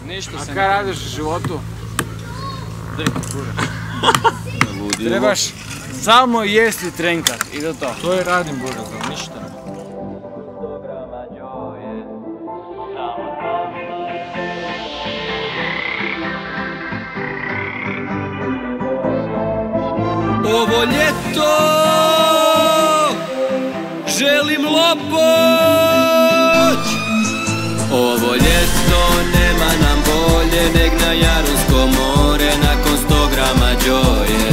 Ništa se ne... A kaj radiš u životu? Trebaš samo jesti i trenkat i do to. To je radim, buraz, ništa. Ovo ljeto želim lopoć. Ovo ljeto nema nam bolje neg na Jarunsko more nakon 100 grama džoje.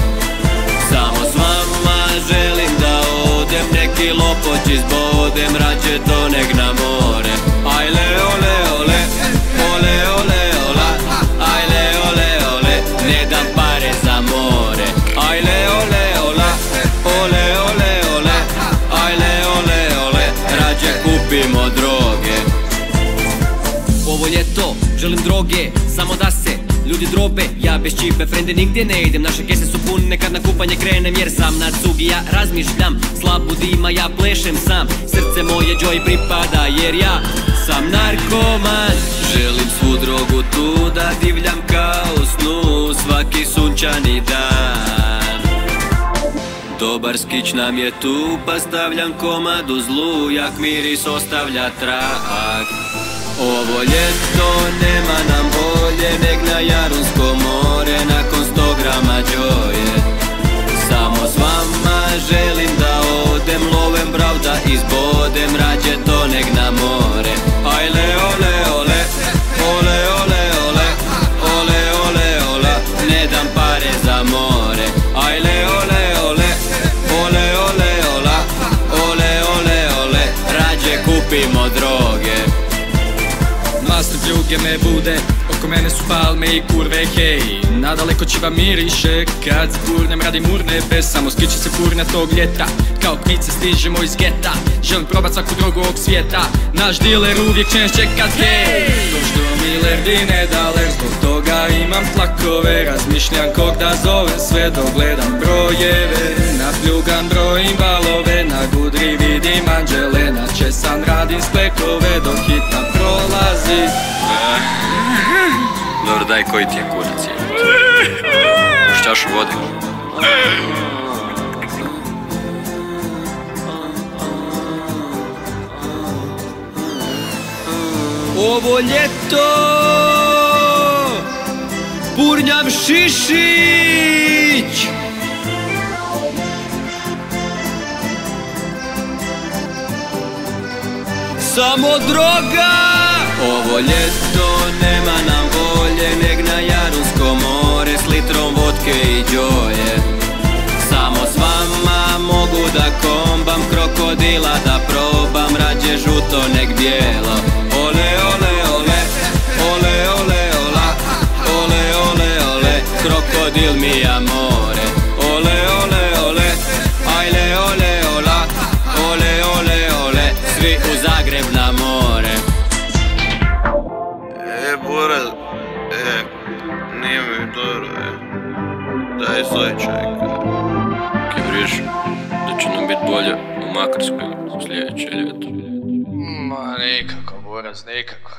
Samo s vama želim da odem, neki lopoć izbodem, rađe to neg na more. Ajle ole ole, ole ole ola, ajle ole ole, ne dam pare za more. Ajle ole ola, ole ole ole, ajle ole ole, rađe kupimo droge. Ovo ljeto želim droge, samo da se ljudi drobe. Ja bez čipe, frende nigdje ne idem, naše kese su pune kad na kupanje krenem. Jer sam na cugi, ja razmišljam, slabu dima, ja plešem sam. Srce moje Joy pripada, jer ja sam narkoman. Želim svu drogu tu da divljam kao u snu svaki sunčani dan. Dobar skić nam je tu, pa stavljam komad u zlu, jak miris ostavlja trag. Ovo ljeto nema nam bolje neg na Jarunsko more nakon 100 grama džoje. Samo s vama želim da odem, lovem brav da izbodem, rađe to neg na more. Ajle ole ole, ole ole ole, ole ole ole, ne dam pare za more. Ajle ole ole, ole ole ola, ole ole ole, rađe kupimo droge. Masne pljuge me bude, oko mene su palme i kurve, hej. Nadaleko čiva miriše, kad zagurnem radim urne, bez samo skiće se furne tog ljeta. Kao kvice stižemo iz geta, želim probat svaku drogu ovog svijeta. Naš diler uvijek će nas čekat, hej. To što mi lerdi ne da ler, zbog toga imam tlakove. Razmišljam kog da zovem sve dok gledam brojeve. Napljugan brojim balove, na gudri vidim anđele. Na česan radim sklekove dok hitna prolazi. Dobro, daj, koji ti je kurac je? Už čašu vode? Ovo ljeto purnjam šišić. Samo droga. Ovo ljeto nema nam bolje neg na Jarunsko more s litrom vodke i džoje. Samo s vama mogu da kombam, krokodila da probam, rađe žuto neg bijelo. Ole ole ole, ole ole ola, ole ole ole, krokodil mi amore. Ole ole ole, ajle ole ola, ole ole ole, svi u Zagreb na more. Buraz, nije mi dobro, daj slučaj. Kaj vriješ da će nam biti bolje u Makarskoj sljedeće ljeto? Ma nikako, Buraz, nikako.